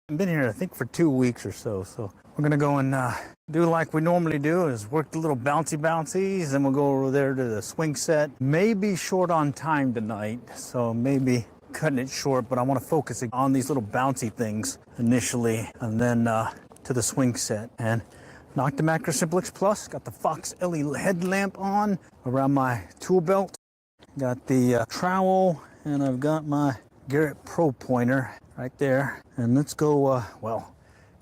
I've been here, I think, for 2 weeks or so. So we're gonna go and do like we normally do, is work the little bouncy bouncies, and we'll go over there to the swing set. Maybe short on time tonight, so maybe cutting it short, but I want to focus on these little bouncy things initially, and then to the swing set. And knocked the Macro Simplex Plus, got the Fox LED headlamp on around my tool belt, got the trowel, and I've got my Garrett Pro pointer right there. And let's go, well,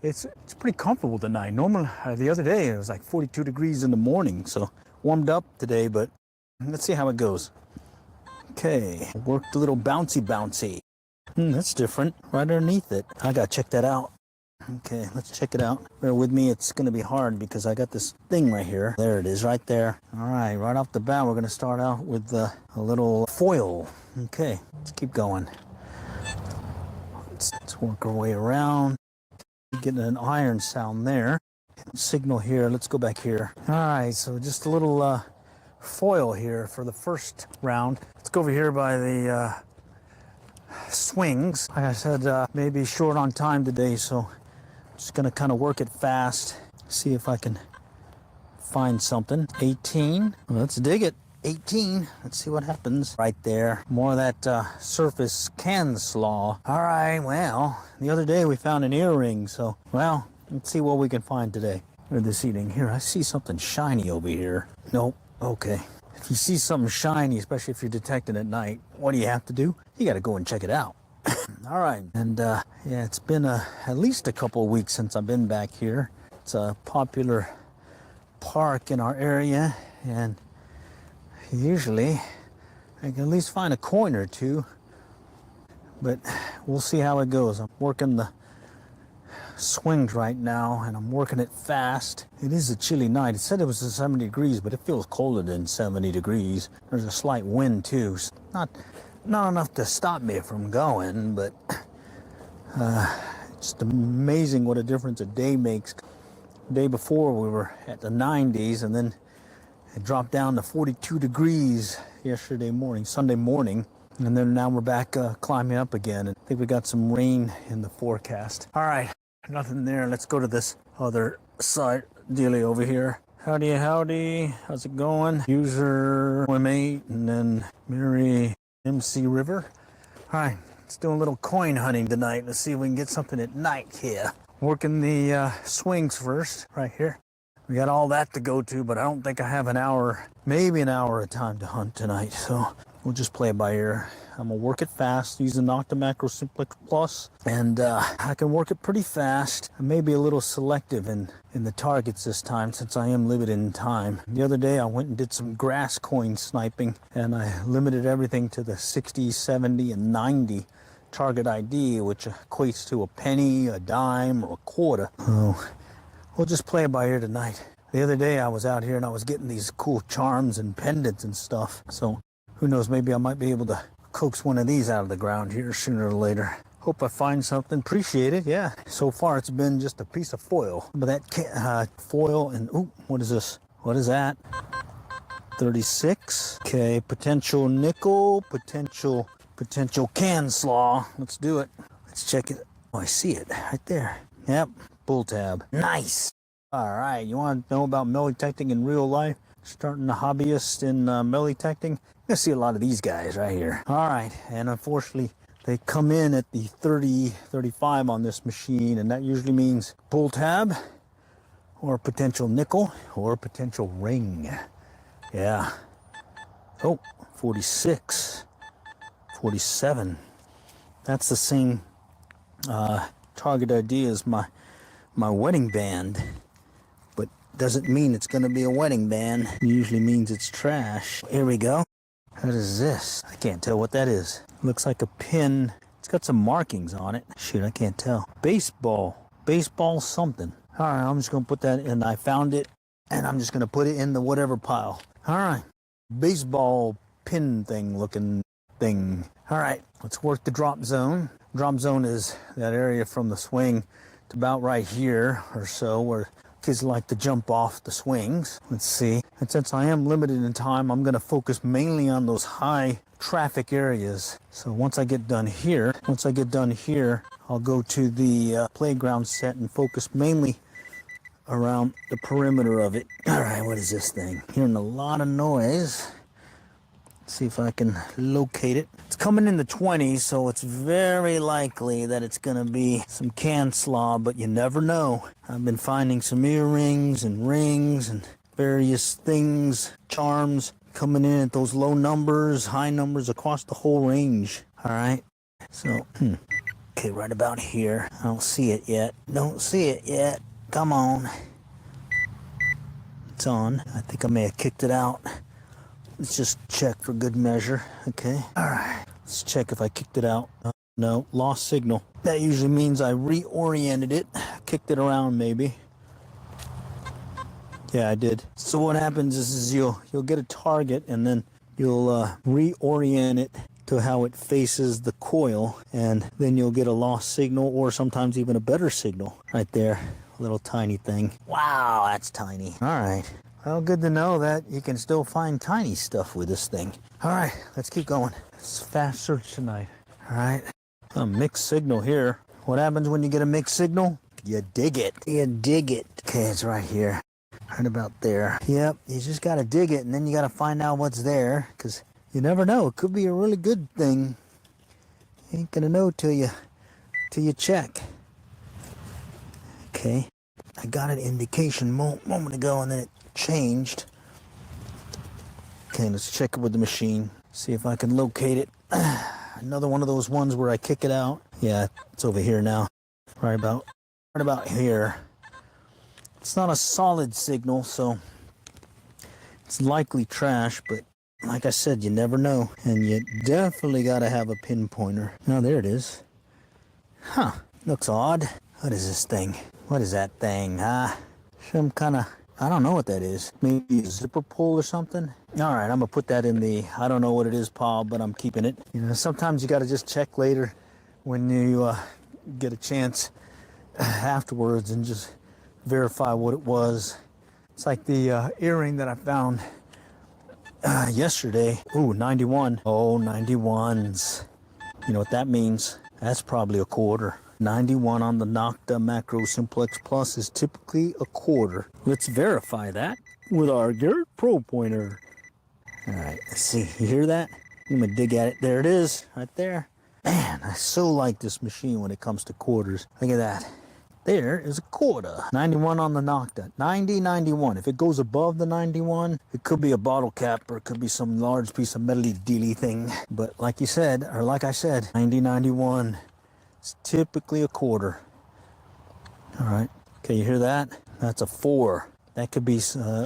it's pretty comfortable tonight. Normally, the other day, it was like 42 degrees in the morning, so warmed up today, but let's see how it goes. Okay, worked a little bouncy. That's different, right underneath it. I gotta check that out. Okay, let's check it out. Bear with me, it's gonna be hard because I got this thing right here. There it is, right there. All right, right off the bat, we're gonna start out with a little foil. Okay, let's keep going. Let's work our way around. Getting an iron sound there. Signal here, let's go back here. All right, so just a little foil here for the first round. Let's go over here by the swings. Like I said, maybe short on time today, so just gonna kind of work it fast, see if I can find something. 18, let's dig it. 18, let's see what happens. Right there, more of that surface can slaw. All right, well, the other day we found an earring, so, well, let's see what we can find today or this evening. Here, I see something shiny over here. Nope, okay. If you see something shiny, especially if you're detecting at night, what do you have to do? You gotta go and check it out. All right, and yeah, it's been at least a couple of weeks since I've been back here. It's a popular park in our area, and usually I can at least find a coin or two, but we'll see how it goes. I'm working the swings right now, and I'm working it fast. It is a chilly night. It said it was 70 degrees, but it feels colder than 70 degrees. There's a slight wind too. Not enough to stop me from going, but it's amazing what a difference a day makes. The day before we were at the 90s, and then it dropped down to 42 degrees yesterday morning, Sunday morning, and then now we're back climbing up again. And I think we got some rain in the forecast. All right, nothing there. Let's go to this other side dealie over here. Howdy, how's it going? User M8, and then Mary MC River. All right, let's do a little coin hunting tonight. Let's see if we can get something at night here. Working the swings first, right here. We got all that to go to, but I don't think I have an hour, maybe an hour of time to hunt tonight. So we'll just play it by ear. I'm gonna work it fast using the Macro Simplex Plus, and I can work it pretty fast. I may be a little selective in the targets this time, since I am limited in time. The other day I went and did some grass coin sniping, and I limited everything to the 60, 70, and 90 target ID, which equates to a penny, a dime, or a quarter. Oh. We'll just play it by ear tonight. The other day I was out here and I was getting these cool charms and pendants and stuff. So who knows, maybe I might be able to coax one of these out of the ground here sooner or later. Hope I find something. Appreciate it, yeah. So far it's been just a piece of foil. But that foil and, ooh, what is this? What is that? 36. Okay, potential nickel, potential can slaw. Let's do it. Let's check it. Oh, I see it right there. Yep. Bull tab. Nice. All right, you want to know about melee detecting in real life? Starting a hobbyist in melee detecting? You're gonna see a lot of these guys right here. All right, and unfortunately, they come in at the 30, 35 on this machine, and that usually means bull tab, or potential nickel, or potential ring. Yeah. Oh, 46, 47. That's the same target ID as my wedding band, but doesn't mean it's gonna be a wedding band. It usually means it's trash. Here we go. What is this? I can't tell what that is. Looks like a pin. It's got some markings on it. Shoot, I can't tell. Baseball something. All right, I'm just gonna put that in. I found it, and I'm just gonna put it in the whatever pile. All right, baseball pin thing looking thing. All right, let's work the drop zone. Drop zone is that area from the swing to about right here or so, where kids like to jump off the swings. Let's see. And since I am limited in time, I'm going to focus mainly on those high traffic areas. So once I get done here, I'll go to the playground set and focus mainly around the perimeter of it. All right, what is this thing? Hearing a lot of noise. Let's see if I can locate it. It's coming in the 20s, so it's very likely that it's going to be some can slaw, but you never know. I've been finding some earrings and rings and various things, charms, coming in at those low numbers, high numbers across the whole range. All right, so, okay, right about here. I don't see it yet. Don't see it yet. Come on. It's on. I think I may have kicked it out. Let's just check for good measure. Okay. All right. Let's check if I kicked it out. No, lost signal. That usually means I reoriented it, kicked it around maybe. Yeah, I did. So what happens is you'll get a target and then you'll reorient it to how it faces the coil, and then you'll get a lost signal or sometimes even a better signal right there. A little tiny thing. Wow, that's tiny. All right. Well, good to know that you can still find tiny stuff with this thing. All right, let's keep going. It's a fast search tonight. All right. A mixed signal here. What happens when you get a mixed signal? You dig it. You dig it. Okay, it's right here. Right about there. Yep, you just got to dig it, and then you got to find out what's there, because you never know. It could be a really good thing. You ain't going to know till you check. Okay. I got an indication moment ago, and then it changed. Okay, let's check it with the machine. See if I can locate it. Another one of those ones where I kick it out. Yeah, it's over here now. Right about here. It's not a solid signal, so it's likely trash, but like I said, you never know. And you definitely got to have a pinpointer. Now, there it is. Huh, looks odd. What is this thing? What is that thing, huh? Some kind of, I don't know what that is. Maybe a zipper pull or something? All right, I'm going to put that in the, I don't know what it is, pile, but I'm keeping it. You know, sometimes you got to just check later when you get a chance afterwards and just verify what it was. It's like the earring that I found yesterday. Ooh, 91. Oh, 91s. You know what that means? That's probably a quarter. 91 on the Nocta Macro Simplex Plus is typically a quarter. Let's verify that with our Garrett Pro Pointer. All right, let's see. You hear that? I'm gonna dig at it. There it is, right there. Man, I so like this machine when it comes to quarters. Look at that. There is a quarter. 91 on the Nocta. 90, 91. If it goes above the 91, it could be a bottle cap or it could be some large piece of metally dealy thing. But like you said, or like I said, 90, 91. It's typically a quarter. All right. Okay, you hear that? That's a 4. That could be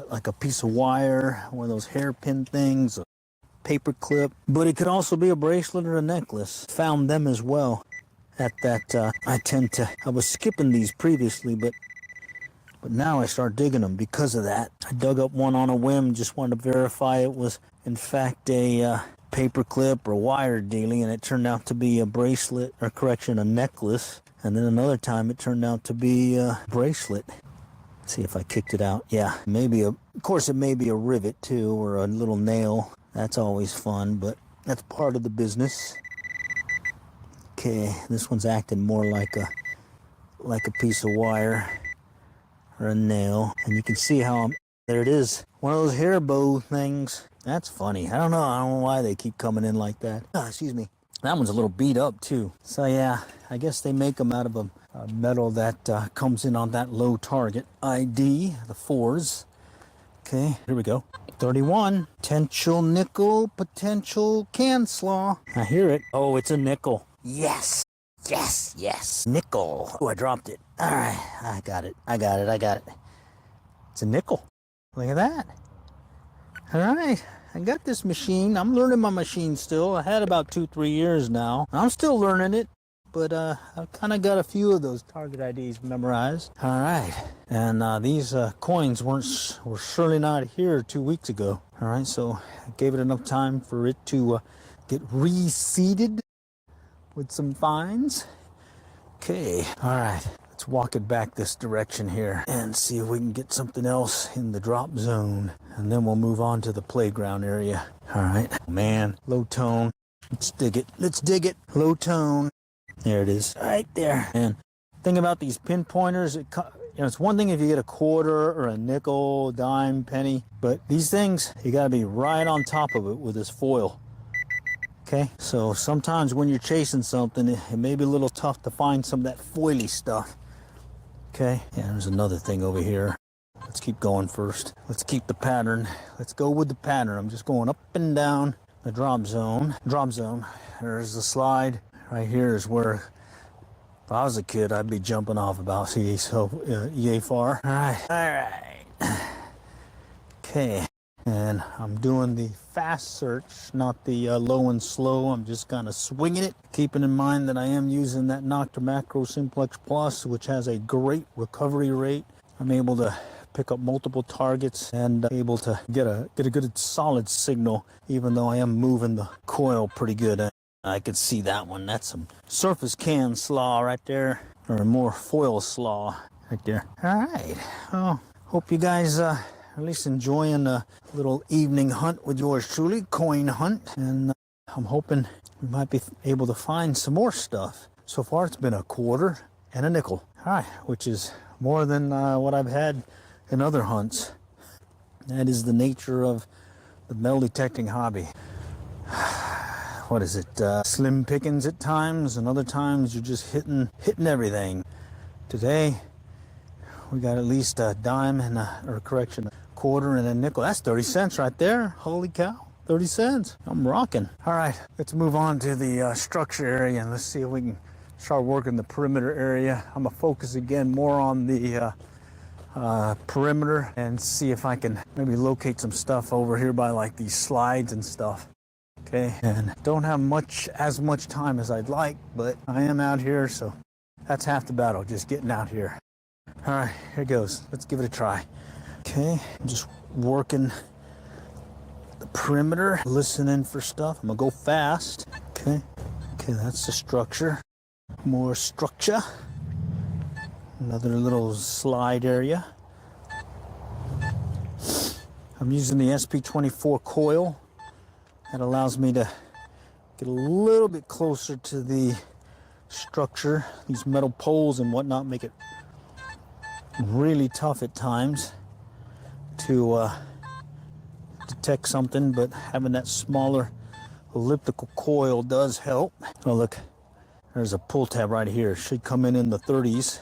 like a piece of wire, one of those hairpin things, a paper clip. But it could also be a bracelet or a necklace. Found them as well. At that, I was skipping these previously, but now I start digging them because of that. I dug up one on a whim, just wanted to verify it was in fact a paper clip or wire dealing, and it turned out to be a bracelet, or correction, a necklace. And then another time it turned out to be a bracelet. Let's see if I kicked it out. Yeah, maybe of course it may be a rivet too, or a little nail. That's always fun, but that's part of the business. Okay, this one's acting more like a piece of wire or a nail. And you can see how there it is. One of those hair bow things. That's funny. I don't know why they keep coming in like that. Excuse me. That one's a little beat up too. So yeah, I guess they make them out of a metal that comes in on that low target ID, the 4s. Okay, here we go. 31. Potential nickel, potential can slaw. I hear it. Oh, it's a nickel. Yes, yes, yes. Nickel. Oh, I dropped it. All right, I got it. It's a nickel. Look at that. All right, I got this machine. I'm learning my machine still. I had about 2-3 years now. I'm still learning it, but I've kind of got a few of those target IDs memorized. All right, and these coins were surely not here 2 weeks ago. All right, so I gave it enough time for it to get reseeded with some fines. Okay, all right, let's walk it back this direction here and see if we can get something else in the drop zone, and then we'll move on to the playground area. All right, man, low tone. Let's dig it. Low tone. There it is, right there. And thing about these pinpointers, it's one thing if you get a quarter or a nickel, dime, penny, but these things, you gotta be right on top of it with this foil. Okay, so sometimes when you're chasing something, it may be a little tough to find some of that foily stuff. Okay, yeah, there's another thing over here. Let's keep going first. Let's keep the pattern. Let's go with the pattern. I'm just going up and down the drop zone. Drop zone. There's the slide. Right here is where, if I was a kid, I'd be jumping off about. See, so yay far. All right. Okay. And I'm doing the fast search, not the low and slow. I'm just kind of swinging it, keeping in mind that I am using that Nocta Macro Simplex Plus, which has a great recovery rate. I'm able to pick up multiple targets and able to get a good solid signal, even though I am moving the coil pretty good. I could see that one. That's some surface can slaw right there, or more foil slaw right there. All right. Well, hope you guys at least enjoying a little evening hunt with yours truly, coin hunt, and I'm hoping we might be able to find some more stuff. So far it's been a quarter and a nickel, all right, which is more than what I've had in other hunts. That is the nature of the metal detecting hobby. What is it, slim pickings at times, and other times you're just hitting everything. Today we got at least a dime and a quarter and a nickel. That's 30 cents right there. Holy cow, 30 cents. I'm rocking. All right, let's move on to the structure area and let's see if we can start working the perimeter area. I'm gonna focus again more on the perimeter and see if I can maybe locate some stuff over here by like these slides and stuff. Okay, and don't have as much time as I'd like, but I am out here, so that's half the battle, just getting out here. All right, here goes. Let's give it a try. Okay, I'm just working the perimeter, listening for stuff. I'm gonna go fast. Okay, that's the structure. More structure. Another little slide area. I'm using the SP24 coil. That allows me to get a little bit closer to the structure. These metal poles and whatnot make it really tough at times to detect something, but having that smaller elliptical coil does help. Oh look, there's a pull tab right here. Should come in the 30s.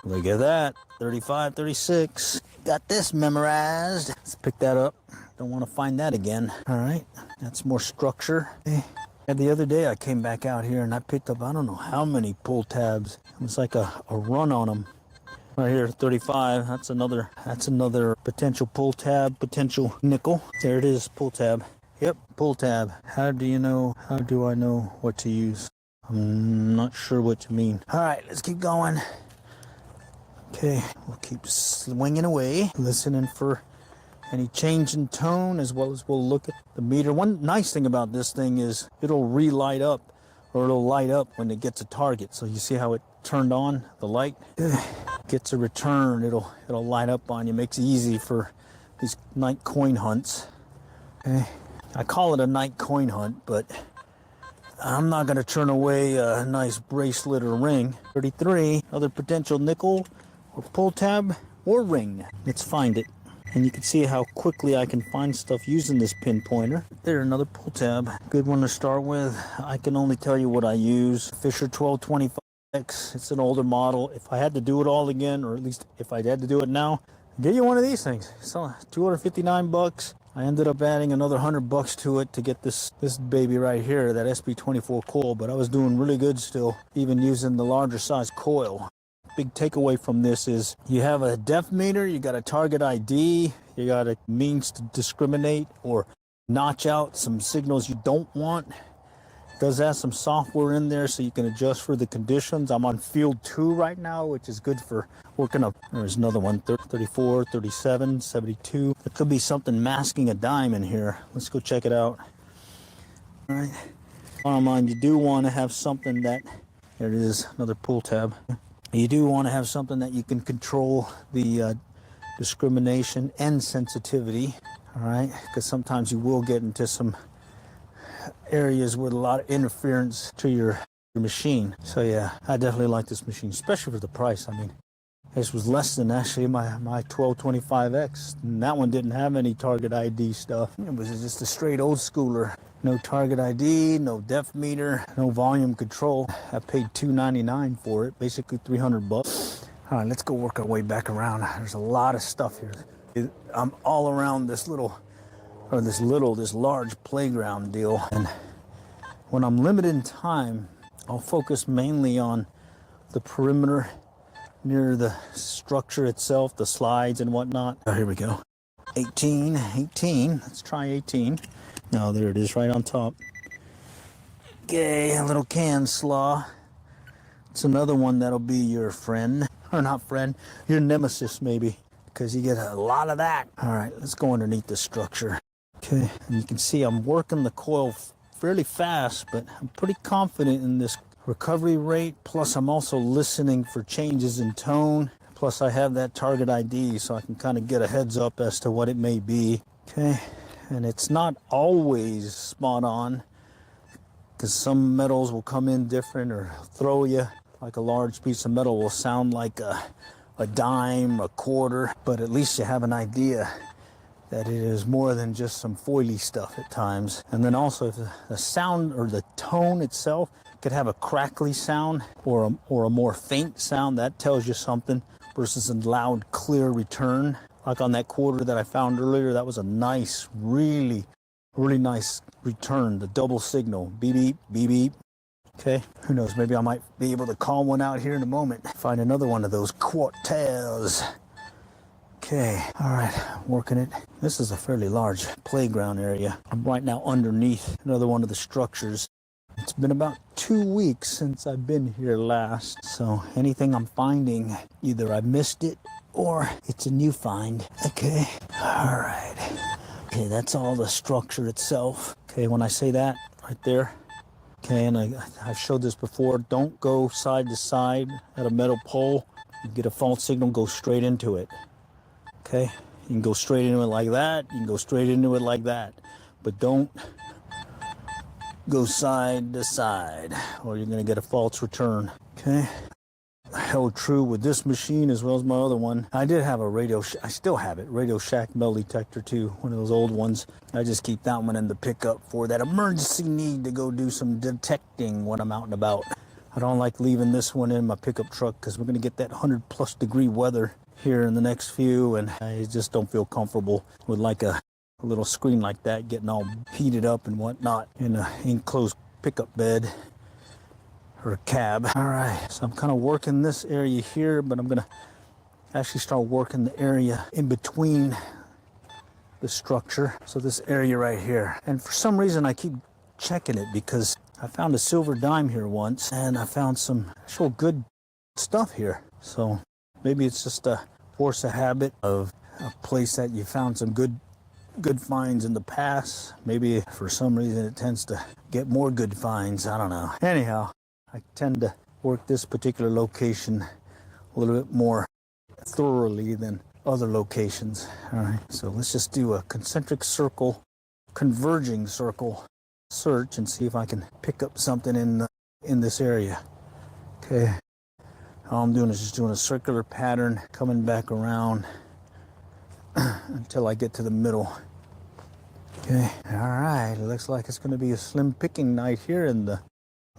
Look at that, 35, 36. Got this memorized. Let's pick that up. Don't want to find that again. All right, that's more structure. Okay. And the other day I came back out here and I picked up, I don't know how many pull tabs. It was like a run on them. Right here, 35. That's another potential pull tab, potential nickel. There it is, pull tab. Yep, pull tab. How do I know what to use? I'm not sure what you mean. All right, let's keep going. Okay, we'll keep swinging away, listening for any change in tone, as well as we'll look at the meter. One nice thing about this thing is it'll relight up, or it'll light up when it gets a target. So you see how it turned on, the light? Gets a return, it'll light up on you. Makes it easy for these night coin hunts. Okay, I call it a night coin hunt, but I'm not gonna turn away a nice bracelet or ring. 33, other potential nickel or pull tab or ring. Let's find it. And you can see how quickly I can find stuff using this pinpointer. There, another pull tab. Good one to start with. I can only tell you what I use. Fisher 1225X. It's an older model. If I had to do it all again, or at least if I had to do it now, I'd get you one of these things. So $259. I ended up adding another $100 to it to get this baby right here, that SP24 coil. But I was doing really good still, even using the larger size coil. Big takeaway from this is you have a depth meter, you got a target ID, you got a means to discriminate or notch out some signals you don't want. It does have some software in there so you can adjust for the conditions. I'm on field 2 right now, which is good for working up. There's another one, 34, 37, 72. There could be something masking a dime in here. Let's go check it out. All right. Bottom line, you do want to have something that, there it is, another pull tab. You do want to have something that you can control the discrimination and sensitivity, all right? Because sometimes you will get into some areas with a lot of interference to your machine. So yeah, I definitely like this machine, especially for the price. I mean, this was less than actually my 1225X. And that one didn't have any Target ID stuff. It was just a straight old schooler. No Target ID, no depth meter, no volume control. I paid $299 for it, basically 300 bucks. All right, let's go work our way back around. There's a lot of stuff here. I'm all around this large playground deal. And when I'm limited in time, I'll focus mainly on the perimeter near the structure itself, the slides and whatnot. Oh, here we go. 18. Let's try 18. No, there it is right on top. Okay, a little can slaw. It's another one that'll be your friend, or not friend, your nemesis maybe, because you get a lot of that. All right, let's go underneath the structure. Okay, and you can see I'm working the coil fairly fast, but I'm pretty confident in this recovery rate. Plus I'm also listening for changes in tone. Plus I have that Target ID, so I can kind of get a heads up as to what it may be. Okay, and it's not always spot on, because some metals will come in different or throw you. Like a large piece of metal will sound like a dime, a quarter, but at least you have an idea that it is more than just some foily stuff at times. And then also if the sound or the tone itself could have a crackly sound or a more faint sound, that tells you something, versus a loud, clear return. Like on that quarter that I found earlier, that was a nice, really nice return, the double signal, beep, beep, beep, beep. Okay, who knows, maybe I might be able to call one out here in a moment. Find another one of those quarters. Okay, all right, working it. This is a fairly large playground area. I'm right now underneath another one of the structures. It's been about 2 weeks since I've been here last, so anything I'm finding, either I missed it or it's a new find. Okay, all right. Okay, that's all the structure itself. Okay, when I say that, right there. Okay, and I've showed this before. Don't go side to side at a metal pole. You get a false signal, go straight into it. Okay, you can go straight into it like that. You can go straight into it like that. But don't go side to side, or you're going to get a false return. Okay, held true with this machine as well as my other one. I did have a I still have it, Radio Shack metal detector too, one of those old ones. I just keep that one in the pickup for that emergency need to go do some detecting when I'm out and about. I don't like leaving this one in my pickup truck because we're going to get that 100+ degree weather here in the next few, and I just don't feel comfortable with like a little screen like that getting all heated up and whatnot in an enclosed pickup bed or a cab. All right, so I'm kind of working this area here, but I'm gonna actually start working the area in between the structure. So this area right here, and for some reason I keep checking it because I found a silver dime here once, and I found some actual good stuff here. So maybe it's just a force of habit of a place that you found some good finds in the past. Maybe for some reason it tends to get more good finds. I don't know. Anyhow, I tend to work this particular location a little bit more thoroughly than other locations. All right, so let's just do a concentric circle, converging circle search and see if I can pick up something in this area. Okay, all I'm doing is just doing a circular pattern, coming back around until I get to the middle. Okay, all right, it looks like it's going to be a slim picking night here in the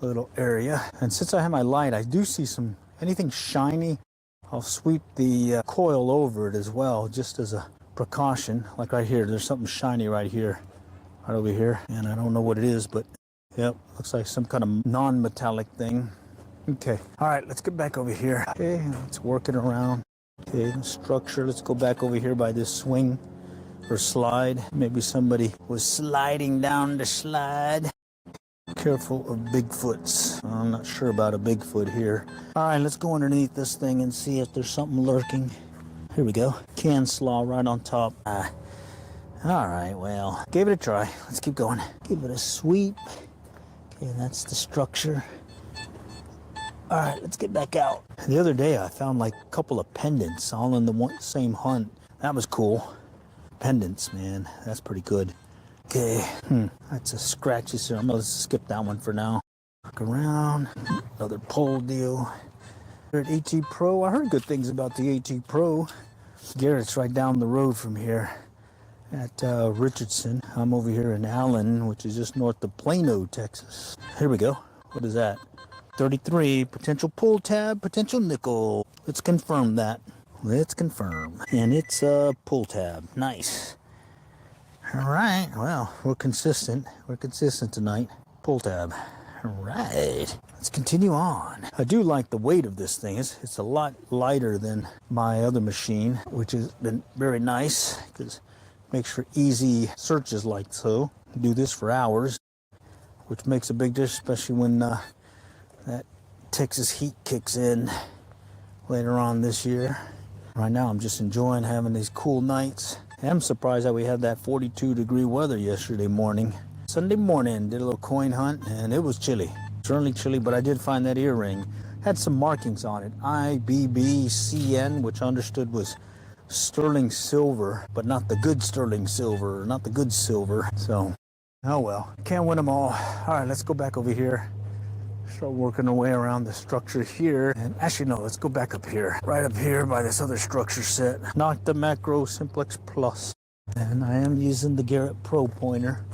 little area. And since I have my light, I do see anything shiny, I'll sweep the coil over it as well, just as a precaution. Like right here, there's something shiny right here, right over here, and I don't know what it is, but yep, looks like some kind of non-metallic thing. Okay, all right, let's get back over here. Okay, let's work it around. Okay, the structure, let's go back over here by this swing or slide. Maybe somebody was sliding down the slide. Careful of Bigfoots. I'm not sure about a Bigfoot here. All right, let's go underneath this thing and see if there's something lurking. Here we go. Can slaw right on top. All right, well, gave it a try. Let's keep going. Give it a sweep. Okay, that's the structure. All right, let's get back out. The other day, I found like a couple of pendants all in the same hunt. That was cool. Pendants, man, that's pretty good. Okay, that's a scratchy, so I'm gonna skip that one for now. Back around. Another pole deal. Here at AT Pro, I heard good things about the AT Pro. Garrett's right down the road from here at Richardson. I'm over here in Allen, which is just north of Plano, Texas. Here we go. What is that? 33, potential pull tab, potential nickel. Let's confirm that. Let's confirm. And it's a pull tab. Nice. All right. Well, we're consistent. We're consistent tonight. Pull tab. All right. Let's continue on. I do like the weight of this thing. It's a lot lighter than my other machine, which has been very nice because it makes for easy searches like so. Do this for hours, which makes a big difference, especially when that Texas heat kicks in later on this year. Right now, I'm just enjoying having these cool nights. I'm surprised that we had that 42-degree weather yesterday morning. Sunday morning, did a little coin hunt, and it was chilly. Certainly chilly, but I did find that earring. Had some markings on it. IBBCN, which I understood was sterling silver, but not the good sterling silver, not the good silver. So, oh well. Can't win them all. All right, let's go back over here. Start working our way around the structure here. And actually, no, let's go back up here. Right up here by this other structure set. Nocta Macro Simplex Plus. And I am using the Garrett Pro pointer.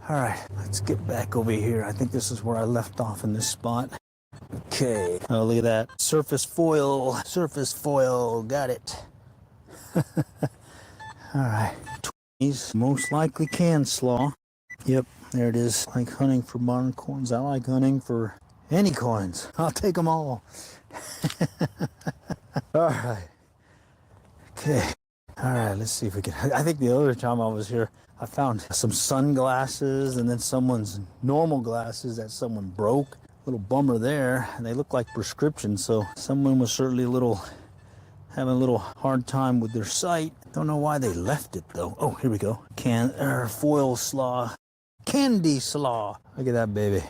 All right, let's get back over here. I think this is where I left off in this spot. Okay. Oh, look at that. Surface foil. Surface foil. Got it. All right. 20s. Most likely can slaw. Yep. There it is. Like hunting for modern coins. I like hunting for any coins. I'll take them all. All right. Okay. All right. Let's see if we can. I think the other time I was here, I found some sunglasses and then someone's normal glasses that someone broke. Little bummer there. And they look like prescriptions. So someone was certainly having a little hard time with their sight. Don't know why they left it though. Oh, here we go. Foil slaw. Candy slaw. Look at that baby.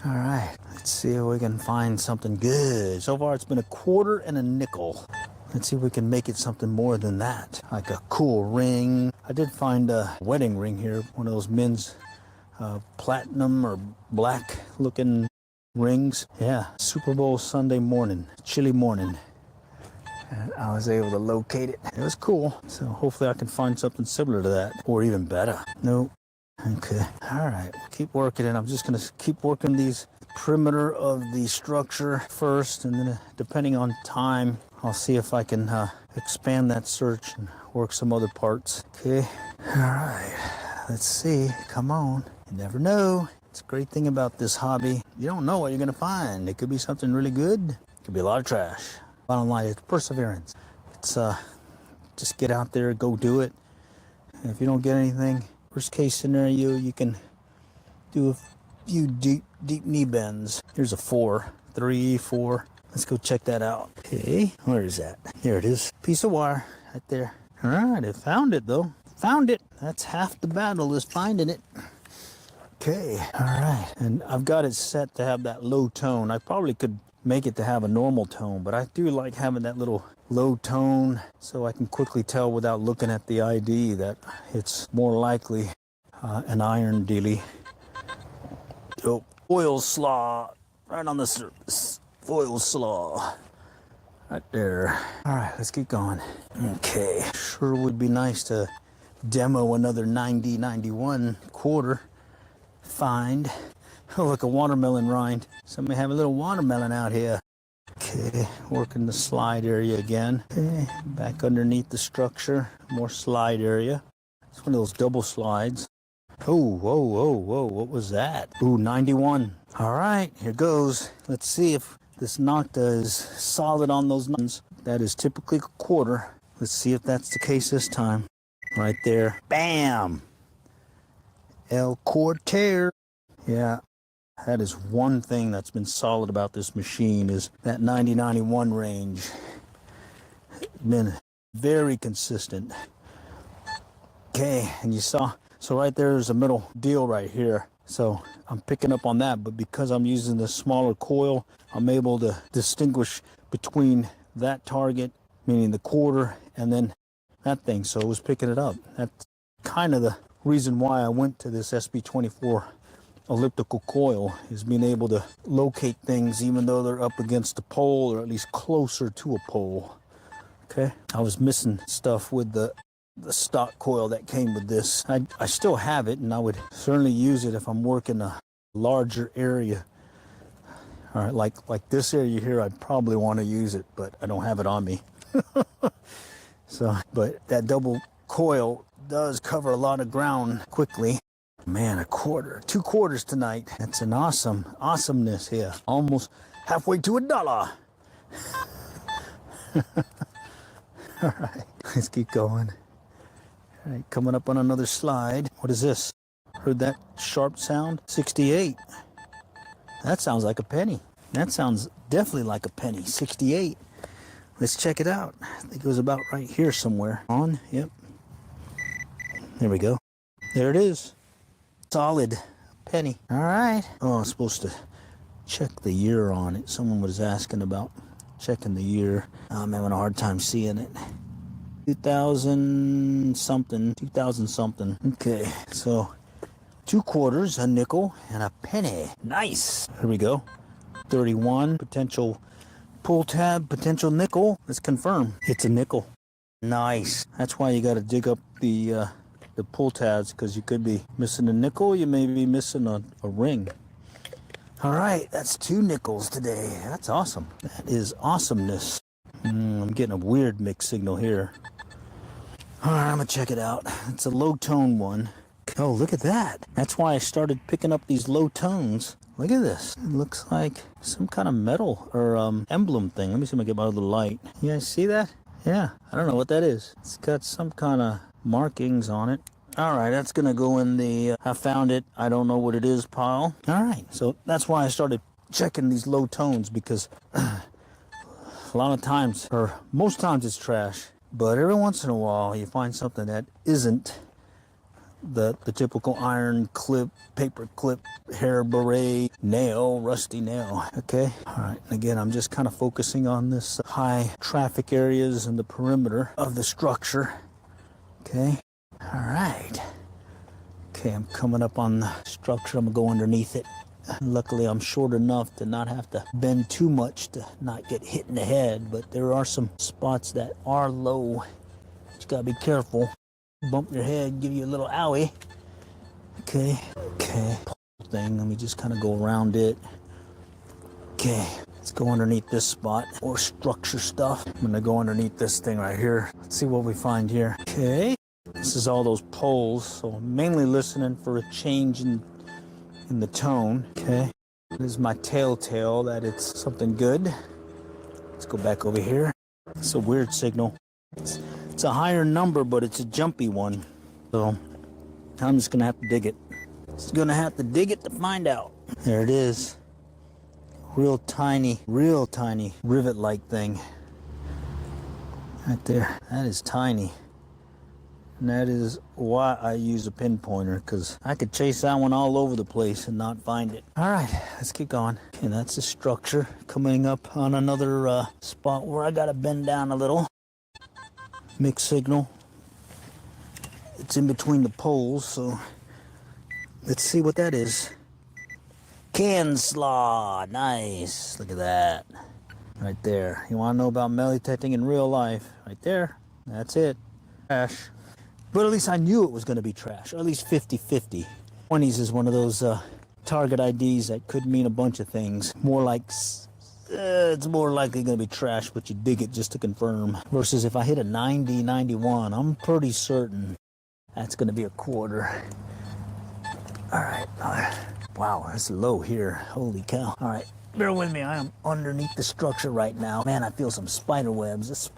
All right, let's see if we can find something good. So far it's been a quarter and a nickel. Let's see if we can make it something more than that. Like a cool ring. I did find a wedding ring here. One of those men's platinum or black looking rings. Yeah, Super Bowl Sunday morning. Chilly morning. And I was able to locate it. It was cool. So hopefully I can find something similar to that. Or even better. Nope. Okay. All right. Keep working it. I'm just going to keep working these perimeter of the structure first. And then depending on time, I'll see if I can expand that search and work some other parts. Okay. All right. Let's see. Come on. You never know. It's a great thing about this hobby. You don't know what you're going to find. It could be something really good. It could be a lot of trash. Bottom line, it's perseverance. It's just get out there, go do it. And if you don't get anything, worst case scenario, you can do a few deep knee bends. Here's a 4, 3, 4. Let's go check that out. Okay, where is that? Here it is. Piece of wire right there. All right, I found it though. Found it. That's half the battle is finding it. Okay, all right. And I've got it set to have that low tone. I probably could make it to have a normal tone, but I do like having that little low tone so I can quickly tell without looking at the ID that it's more likely an iron dealie. Oh, foil slaw right on the surface. Foil slaw right there. All right, let's keep going. Okay, sure would be nice to demo another 90-91 quarter find. Oh, look, a watermelon rind. Somebody have a little watermelon out here. Okay, working the slide area again. Okay, back underneath the structure, more slide area. It's one of those double slides. Oh, whoa, whoa, whoa, what was that? Ooh, 91. All right, here goes. Let's see if this Nocta is solid on those nuns. That is typically a quarter. Let's see if that's the case this time. Right there. Bam! El Cortair. Yeah. That is one thing that's been solid about this machine is that 90-91 range. Been very consistent. Okay, and you saw, so right there's a middle deal right here. So I'm picking up on that, but because I'm using the smaller coil, I'm able to distinguish between that target, meaning the quarter, and then that thing. So it was picking it up. That's kind of the reason why I went to this SB24 elliptical coil, is being able to locate things even though they're up against a pole, or at least closer to a pole. Okay, I was missing stuff with the stock coil that came with this. I still have it, and I would certainly use it if I'm working a larger area. All right, like this area here, I'd probably want to use it, but I don't have it on me. So, but that double coil does cover a lot of ground quickly. Man, a quarter, 2 quarters tonight. That's an awesomeness here. Almost halfway to $1. All right, let's keep going. All right, coming up on another slide. What is this? Heard that sharp sound? 68. That sounds like a penny. That sounds definitely like a penny. 68. Let's check it out. I think it was about right here somewhere. On, yep. There we go. There it is. Solid penny. All right. Oh, I'm supposed to check the year on it. Someone was asking about checking the year. I'm having a hard time seeing it. 2000 something. Okay, so 2 quarters, a nickel, and a penny. Nice. Here we go. 31, potential pull tab, potential nickel. Let's confirm. It's a nickel. Nice. That's why you got to dig up the pull tabs, because you could be missing a nickel. You may be missing a ring. All right, that's 2 nickels today. That's awesome. That is awesomeness. I'm getting a weird mixed signal here. All right, I'm gonna check it out. It's a low tone one. Oh, look at that. That's why I started picking up these low tones. Look at this. It looks like some kind of metal or emblem thing. Let me see if I can get my little light. You guys see that? Yeah, I don't know what that is. It's got some kind of markings on it. All right, that's gonna go in the I found it, I don't know what it is pile. All right, so that's why I started checking these low tones, because a lot of times, or most times, it's trash. But every once in a while, you find something that isn't the typical iron clip, paper clip, hair beret, nail, rusty nail. Okay. All right. Again, I'm just kind of focusing on this high traffic areas and the perimeter of the structure. Okay. All right. Okay, I'm coming up on the structure. I'm gonna go underneath it. Luckily, I'm short enough to not have to bend too much to not get hit in the head, but there are some spots that are low. Just gotta be careful. Bump your head, give you a little owie. Okay. Thing, let me just kind of go around it. Okay, let's go underneath this spot. More structure stuff. I'm gonna go underneath this thing right here. Let's see what we find here. Okay, this is all those poles, so I'm mainly listening for a change in the tone. Okay, this is my telltale that it's something good. Let's go back over here. It's a weird signal. It's a higher number, but it's a jumpy one. So I'm just gonna have to dig it. Just gonna have to dig it to find out. There it is. Real tiny rivet-like thing. Right there. That is tiny. And that is why I use a pinpointer, because I could chase that one all over the place and not find it. All right, let's keep going. Okay, that's the structure. Coming up on another spot where I gotta bend down a little. Mixed signal. It's in between the poles, so let's see what that is. Can slaw. Nice. Look at that. Right there. You want to know about metal detecting in real life? Right there. That's it. Trash. But at least I knew it was going to be trash, or at least 50-50. 20s is one of those target IDs that could mean a bunch of things. More like, it's more likely going to be trash, but you dig it just to confirm. Versus if I hit a 90, 91, I'm pretty certain that's going to be a quarter. All right. Wow, that's low here. Holy cow. All right, bear with me. I am underneath the structure right now. Man, I feel some spider webs. Let's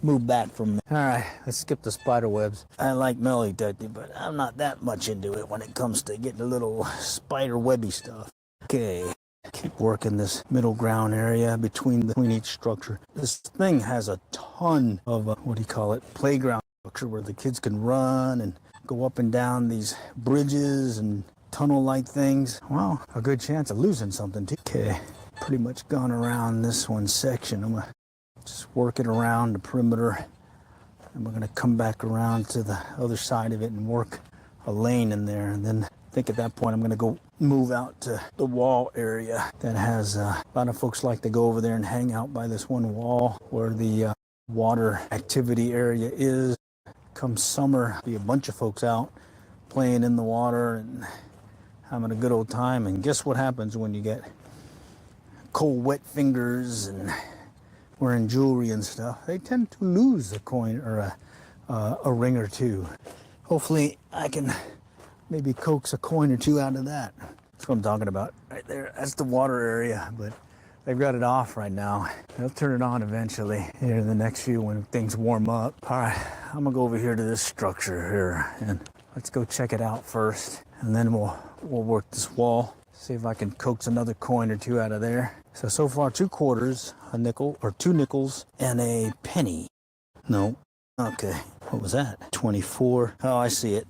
move back from there. All right, let's skip the spider webs. I like metal detecting, but I'm not that much into it when it comes to getting a little spider webby stuff. Okay, keep working this middle ground area between each structure. This thing has a ton of, what do you call it, playground structure where the kids can run and go up and down these bridges and tunnel-like things. Well, a good chance of losing something too. Okay, pretty much gone around this one section. I'm gonna just work it around the perimeter, and we're gonna come back around to the other side of it and work a lane in there, and then think at that point I'm going to go move out to the wall area that has a lot of folks like to go over there and hang out by this one wall where the water activity area is. Come summer, be a bunch of folks out playing in the water and having a good old time. And guess what happens when you get cold, wet fingers and wearing jewelry and stuff? They tend to lose a coin or a ring or two. Hopefully I can maybe coax a coin or two out of that. That's what I'm talking about right there. That's the water area, but they've got it off right now. They'll turn it on eventually here in the next few when things warm up. All right, I'm gonna go over here to this structure here and let's go check it out first. And then we'll work this wall, see if I can coax another coin or two out of there. So far 2 quarters, a nickel, or 2 nickels, and a penny. No, okay, what was that? 24, oh, I see it.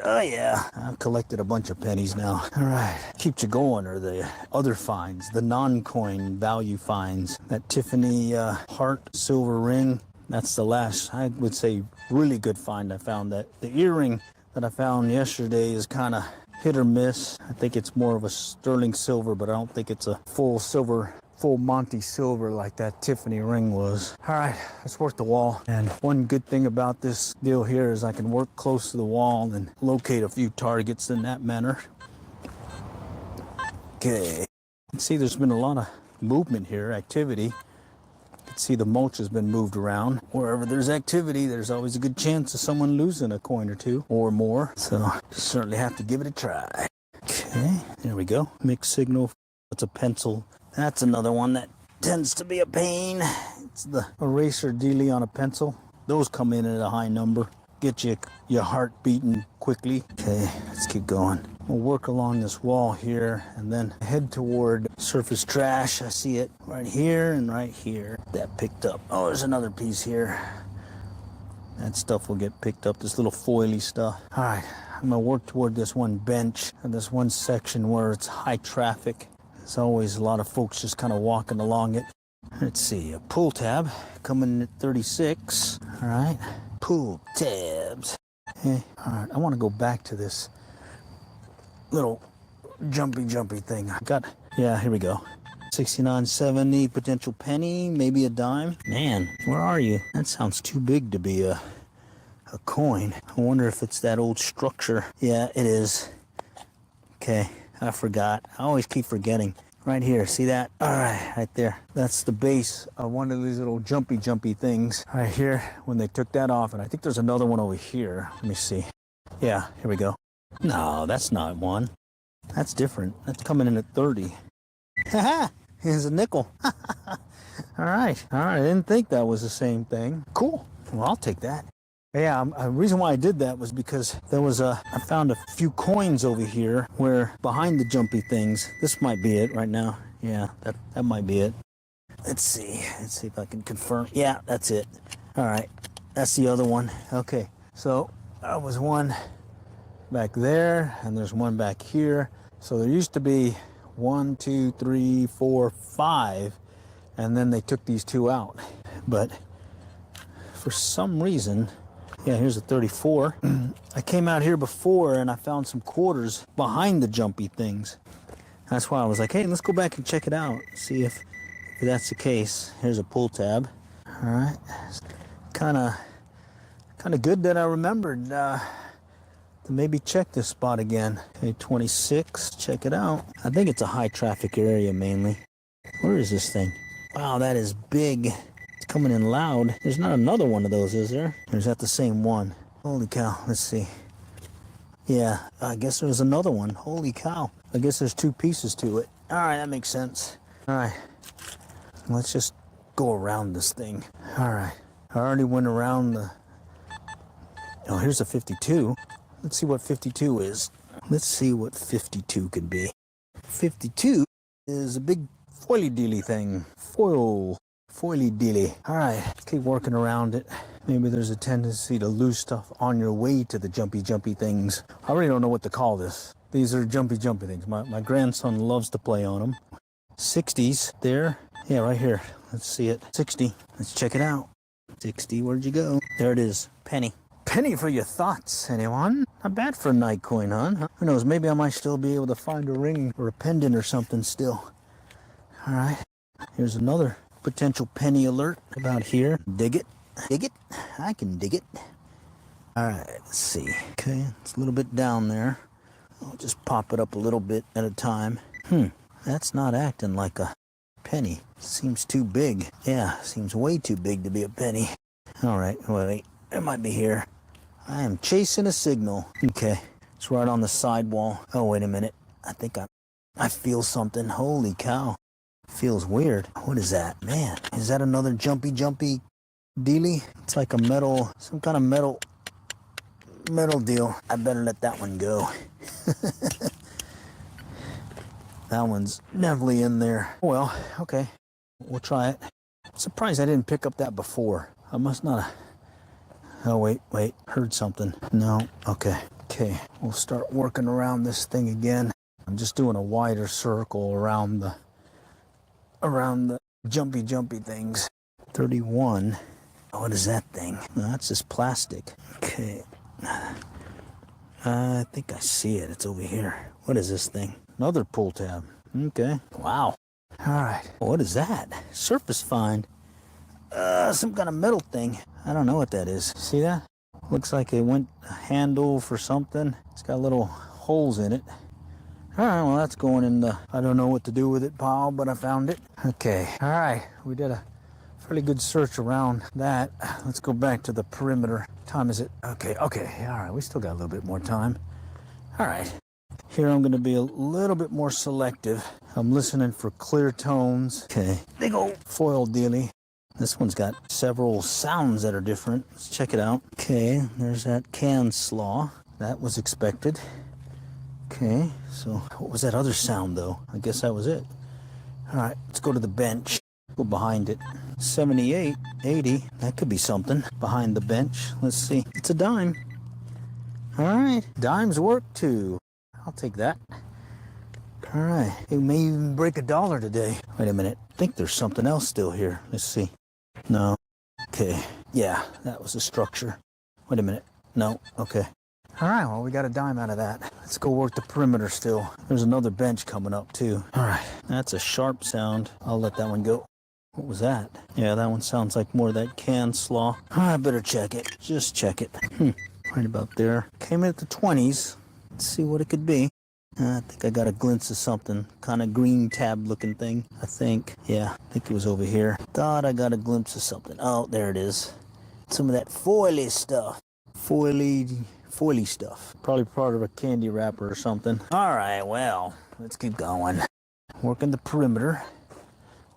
Oh yeah, I've collected a bunch of pennies now. All right, keeps you going are the other finds, the non-coin value finds. That Tiffany heart silver ring, that's the last, I would say, really good find I found. That the earring that I found yesterday is kind of hit or miss. I think it's more of a sterling silver, but I don't think it's a full silver, full Monty silver like that Tiffany ring was. All right, let's work the wall. And one good thing about this deal here is I can work close to the wall and locate a few targets in that manner. Okay, see there's been a lot of movement here, activity. You can see the mulch has been moved around. Wherever there's activity, there's always a good chance of someone losing a coin or two or more. So certainly have to give it a try. Okay, there we go. Mixed signal, it's a pencil. That's another one that tends to be a pain. It's the eraser dealie on a pencil. Those come in at a high number. Get your heart beating quickly. Okay, let's keep going. We'll work along this wall here and then head toward surface trash. I see it right here and right here. That picked up. Oh, there's another piece here. That stuff will get picked up, this little foily stuff. All right, I'm gonna work toward this one bench and this one section where it's high traffic. There's always a lot of folks just kind of walking along it. Let's see, a pull tab coming at 36. All right, pull tabs. Okay. All right, I want to go back to this little jumpy thing. I got, yeah, here we go. 69.70 potential penny, maybe a dime. Man, where are you? That sounds too big to be a coin. I wonder if it's that old structure. Yeah, it is. Okay. I forgot. I always keep forgetting. Right here, see that? All right, right there. That's the base of one of these little jumpy things. Right here, when they took that off, and I think there's another one over here. Let me see. Yeah, here we go. No, that's not one. That's different. That's coming in at 30. Haha, here's a nickel. All right, I didn't think that was the same thing. Cool, well, I'll take that. Yeah, the reason why I did that was because there was I found a few coins over here where behind the jumpy things, this might be it right now. Yeah, that might be it. Let's see if I can confirm. Yeah, that's it. All right, that's the other one. Okay, so that was one back there and there's one back here. So there used to be 1, 2, 3, 4, 5, and then they took these 2 out. But for some reason, yeah, here's a 34. I came out here before and I found some quarters behind the jumpy things. That's why I was like, hey, let's go back and check it out. See if that's the case. Here's a pull tab. All right. Kind of good that I remembered to maybe check this spot again. Okay, 26. Check it out. I think it's a high traffic area mainly. Where is this thing? Wow, that is big. Coming in loud. There's not another one of those, is there? Or is that the same one? Holy cow, let's see. Yeah, I guess there's another one. Holy cow. I guess there's 2 pieces to it. All right, that makes sense. All right, let's just go around this thing. All right, I already went around the... Oh, here's a 52. Let's see what 52 is. Let's see what 52 could be. 52 is a big foily-dealy thing. Foily dealy. All right, let's keep working around it. Maybe there's a tendency to lose stuff on your way to the jumpy things. I really don't know what to call this. These are jumpy things. My grandson loves to play on them. 60s there. Yeah, right here. Let's see it. 60. Let's check it out. 60, where'd you go? There it is. Penny. Penny for your thoughts, anyone? Not bad for a night coin, huh? Who knows, maybe I might still be able to find a ring or a pendant or something still. All right, here's another potential penny alert about here. Dig it. Dig it. I can dig it. All right, let's see. Okay, it's a little bit down there. I'll just pop it up a little bit at a time. That's not acting like a penny. Seems too big. Yeah, seems way too big to be a penny. All right, wait, it might be here. I am chasing a signal. Okay, it's right on the sidewall. Oh, wait a minute. I think I feel something. Holy cow. Feels weird. What is that? Man, is that another jumpy dealie? It's like a metal, some kind of metal deal. I better let that one go. That one's definitely in there. Well, okay, we'll try it. Surprised I didn't pick up that before. I must not have... Oh, wait, heard something. No, okay, we'll start working around this thing again. I'm just doing a wider circle around the jumpy things. 31. What is that thing? No, that's just plastic. Okay. I think I see it. It's over here. What is this thing? Another pull tab. Okay. Wow. All right. What is that? Surface find. Some kind of metal thing. I don't know what that is. See that? Looks like it went a handle for something. It's got little holes in it. All right, well, that's going in the I don't know what to do with it pile, but I found it. Okay. All right. We did a fairly good search around that. Let's go back to the perimeter. Time is it? Okay. All right. We still got a little bit more time. All right. Here I'm going to be a little bit more selective. I'm listening for clear tones. Okay. Big old foil dealie. This one's got several sounds that are different. Let's check it out. Okay, there's that can slaw. That was expected. Okay, so what was that other sound though? I guess that was it. All right, let's go to the bench. Go behind it. 78, 80. That could be something behind the bench. Let's see. It's a dime. All right, dimes work too. I'll take that. All right, it may even break $1 today. Wait a minute. I think there's something else still here. Let's see. No. Okay. Yeah, that was the structure. Wait a minute. No. Okay. All right, well, we got a dime out of that. Let's go work the perimeter still. There's another bench coming up, too. All right. That's a sharp sound. I'll let that one go. What was that? Yeah, that one sounds like more of that can slaw. I better check it. Just check it. Right about there. Came in at the 20s. Let's see what it could be. I think I got a glimpse of something, kind of green tab looking thing, I think. Yeah, I think it was over here. Thought I got a glimpse of something. Oh, there it is. Some of that foily stuff. Foily stuff. Probably part of a candy wrapper or something. All right, well, let's keep going. Working the perimeter.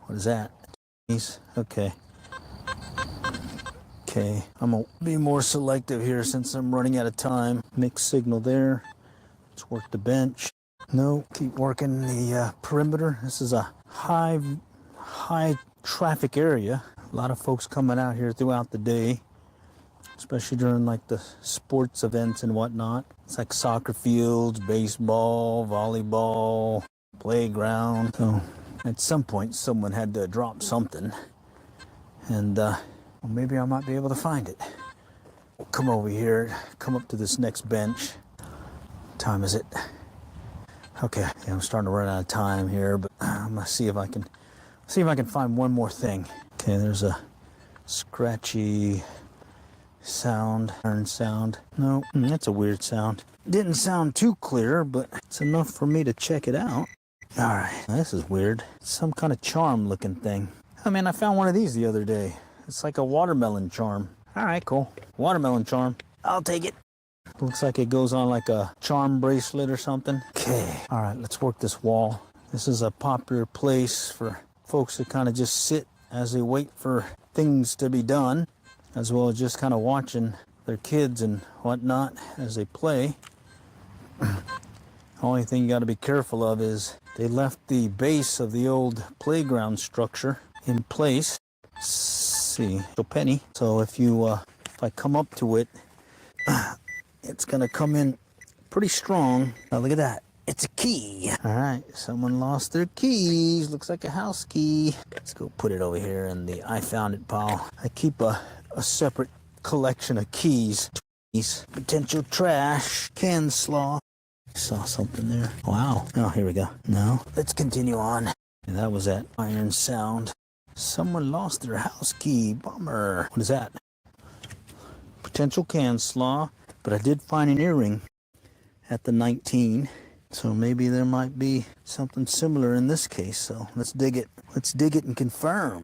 What is that? Okay. Okay, I'm gonna be more selective here since I'm running out of time. Mixed signal there. Let's work the bench. No, keep working the perimeter. This is a high traffic area. A lot of folks coming out here throughout the day, especially during like the sports events and whatnot. It's like soccer fields, baseball, volleyball, playground. So at some point someone had to drop something, and well, maybe I might be able to find it. We'll come over here, come up to this next bench. Time is it? Okay, yeah, I'm starting to run out of time here, but I'm gonna see if I can find one more thing. Okay, there's a scratchy sound, iron sound. No, that's a weird sound. Didn't sound too clear, but it's enough for me to check it out. All right, this is weird. Some kind of charm looking thing. I mean, I found one of these the other day. It's like a watermelon charm. All right, cool. Watermelon charm. I'll take it. Looks like it goes on like a charm bracelet or something. Okay, all right, let's work this wall. This is a popular place for folks to kind of just sit as they wait for things to be done, as well as just kind of watching their kids and whatnot as they play. Only thing you got to be careful of is they left the base of the old playground structure in place. Let's see, a penny. So if I come up to it, it's gonna come in pretty strong. Oh, look at that. It's a key. All right, someone lost their keys. Looks like a house key. Let's go put it over here in the I found it pile. I keep a separate collection of keys. These potential trash, can slaw. Saw something there. Wow. Oh, here we go. No. Let's continue on. And that was that iron sound. Someone lost their house key. Bummer. What is that? Potential can slaw. But I did find an earring at the 19. So maybe there might be something similar in this case. So let's dig it. Let's dig it and confirm.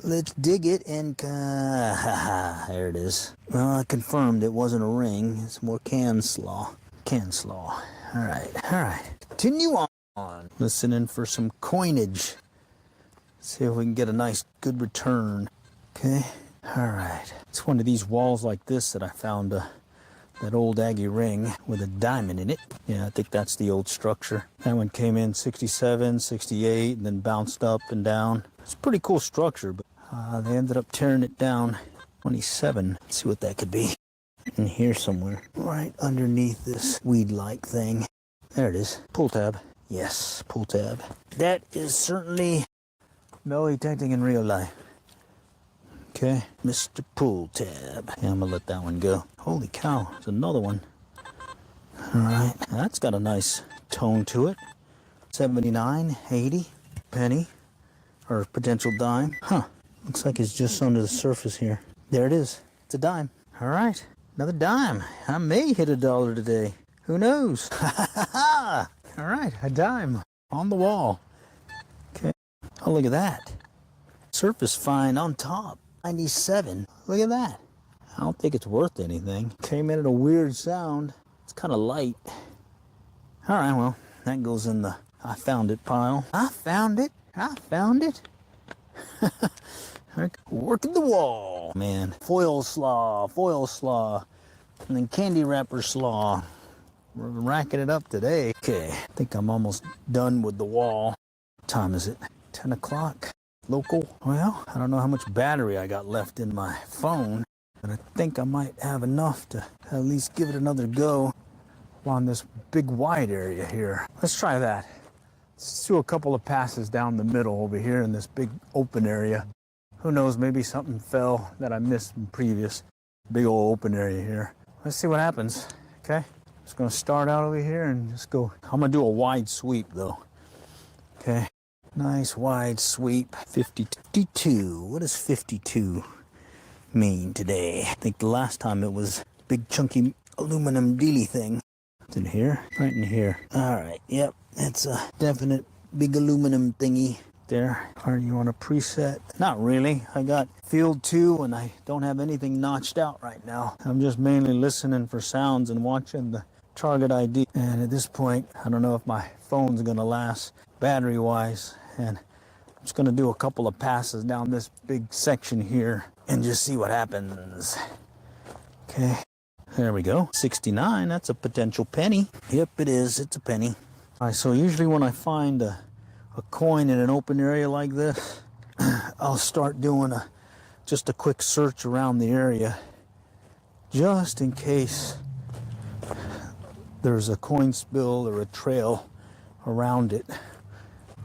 Let's dig it and... there it is. Well, I confirmed it wasn't a ring. It's more can slaw. Can slaw. All right. Continue on. Listening for some coinage. See if we can get a nice, good return. Okay. All right. It's one of these walls like this that I found that old Aggie ring with a diamond in it. Yeah, I think that's the old structure. That one came in 67, 68, and then bounced up and down. It's a pretty cool structure, but they ended up tearing it down. 27. Let's see what that could be. In here somewhere. Right underneath this weed-like thing. There it is. Pull tab. Yes, pull tab. That is certainly no detecting in real life. Okay, Mr. Pull tab. Yeah, I'm gonna let that one go. Holy cow, there's another one. All right, that's got a nice tone to it. 79, 80, penny, or potential dime. Huh, looks like it's just under the surface here. There it is, it's a dime. All right, another dime. I may hit $1 today. Who knows? All right, a dime on the wall. Okay, oh, look at that. Surface fine on top. 97. Look at that. I don't think it's worth anything. Came in at a weird sound. It's kind of light. All right, well, that goes in the I found it pile. I found it. Working the wall. Man, foil slaw, and then candy wrapper slaw. We're racking it up today. Okay, I think I'm almost done with the wall. What time is it? 10 o'clock. Local. Well, I don't know how much battery I got left in my phone, but I think I might have enough to at least give it another go on this big wide area here. Let's try that. Let's do a couple of passes down the middle over here in this big open area. Who knows, maybe something fell that I missed in previous. Big old open area here. Let's see what happens, okay? Just gonna start out over here and just go. I'm gonna do a wide sweep though, okay? Nice wide sweep. 52. What does 52 mean today? I think the last time it was a big chunky aluminum dealy thing. It's in here? Right in here. All right. Yep. It's a definite big aluminum thingy there. Are you on a preset? Not really. I got field 2 and I don't have anything notched out right now. I'm just mainly listening for sounds and watching the target ID. And at this point, I don't know if my phone's gonna last battery-wise. And I'm just gonna do a couple of passes down this big section here and just see what happens. Okay, there we go. 69, that's a potential penny. Yep, it is, it's a penny. All right, so usually when I find a coin in an open area like this, I'll start doing just a quick search around the area, just in case there's a coin spill or a trail around it.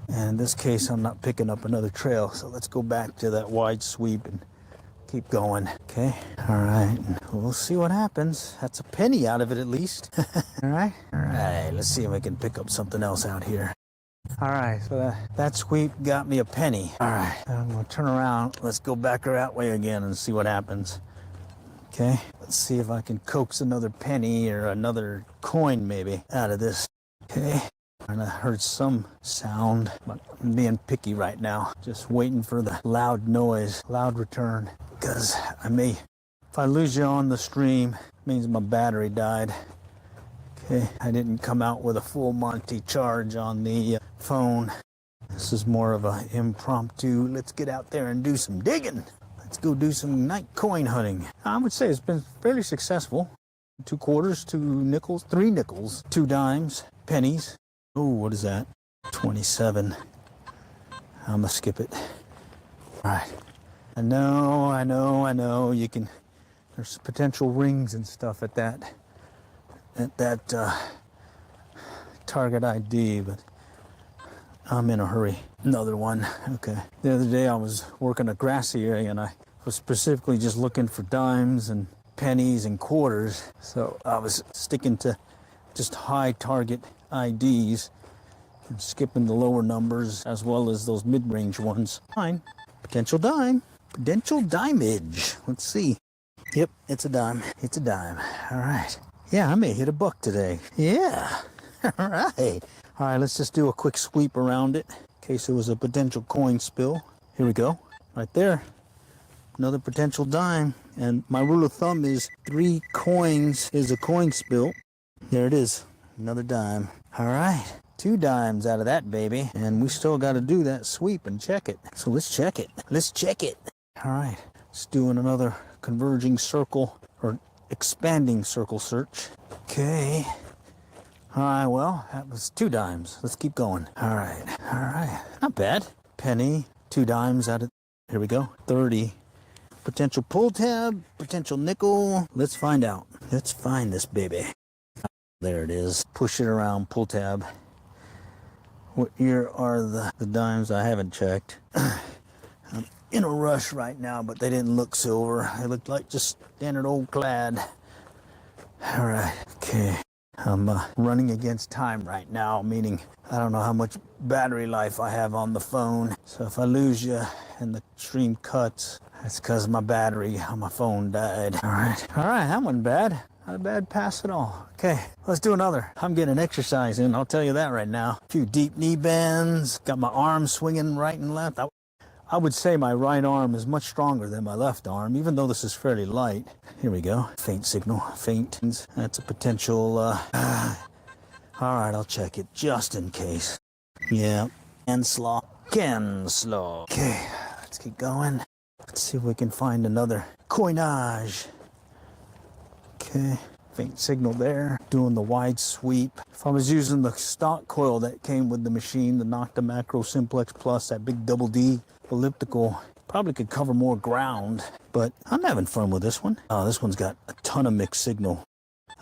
And in this case, I'm not picking up another trail. So let's go back to that wide sweep and keep going. Okay. All right. We'll see what happens. That's a penny out of it at least. All right. All right. Let's see if I can pick up something else out here. All right. So that sweep got me a penny. All right. I'm going to turn around. Let's go back that way again and see what happens. Okay. Let's see if I can coax another penny or another coin maybe out of this. Okay. And I heard some sound, but I'm being picky right now. Just waiting for the loud noise, loud return. Because if I lose you on the stream, it means my battery died. Okay, I didn't come out with a full Monty charge on the phone. This is more of an impromptu, let's get out there and do some digging. Let's go do some night coin hunting. I would say it's been fairly successful. 2 quarters, 2 nickels, 3 nickels, 2 dimes, pennies. Oh, what is that? 27. I'm gonna skip it. All right. I know. You can. There's potential rings and stuff at that target ID, but I'm in a hurry. Another one. Okay. The other day I was working a grassy area and I was specifically just looking for dimes and pennies and quarters. So I was sticking to just high target IDs and skipping the lower numbers as well as those mid-range ones. Fine. Potential dime. Potential dimeage. Let's see. Yep, it's a dime. It's a dime. All right. Yeah, I may hit a buck today. Yeah. All right. All right, let's just do a quick sweep around it in case it was a potential coin spill. Here we go. Right there. Another potential dime. And my rule of thumb is 3 coins is a coin spill. There it is. Another dime. All right. 2 dimes out of that baby. And we still got to do that sweep and check it. So let's check it. Let's check it. All right. Let's do another converging circle or expanding circle search. Okay. All right. Well, that was 2 dimes. Let's keep going. All right. All right. Not bad. Penny. 2 dimes out of. Here we go. 30. Potential pull tab. Potential nickel. Let's find out. Let's find this baby. There it is. Push it around. Pull tab. Here are the dimes I haven't checked. I'm in a rush right now, but they didn't look silver. They looked like just standard old clad. All right. Okay. I'm running against time right now, meaning I don't know how much battery life I have on the phone. So if I lose you and the stream cuts, that's because my battery on my phone died. All right. All right. That wasn't bad. Not a bad pass at all. Okay, let's do another. I'm getting exercise in, I'll tell you that right now. A few deep knee bends, got my arms swinging right and left. I would say my right arm is much stronger than my left arm, even though this is fairly light. Here we go. Faint signal. Faint. That's a potential. All right, I'll check it just in case. Yeah. Canslaw. Canslaw. Okay, let's keep going. Let's see if we can find another coinage. Okay, faint signal there. Doing the wide sweep. If I was using the stock coil that came with the machine, the Nocta Macro Simplex Plus, that big double D elliptical, probably could cover more ground, but I'm having fun with this one. Oh, this one's got a ton of mixed signal.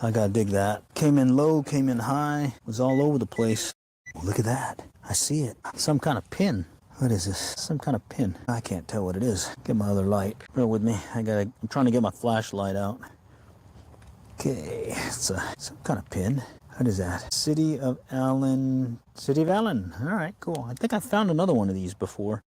I gotta dig that. Came in low, came in high, was all over the place. Oh, look at that. I see it. Some kind of pin. What is this? Some kind of pin. I can't tell what it is. Get my other light. Bear with me. I'm trying to get my flashlight out. Okay, it's some kind of pin. What is that? City of Allen. City of Allen. All right, cool. I think I found another one of these before.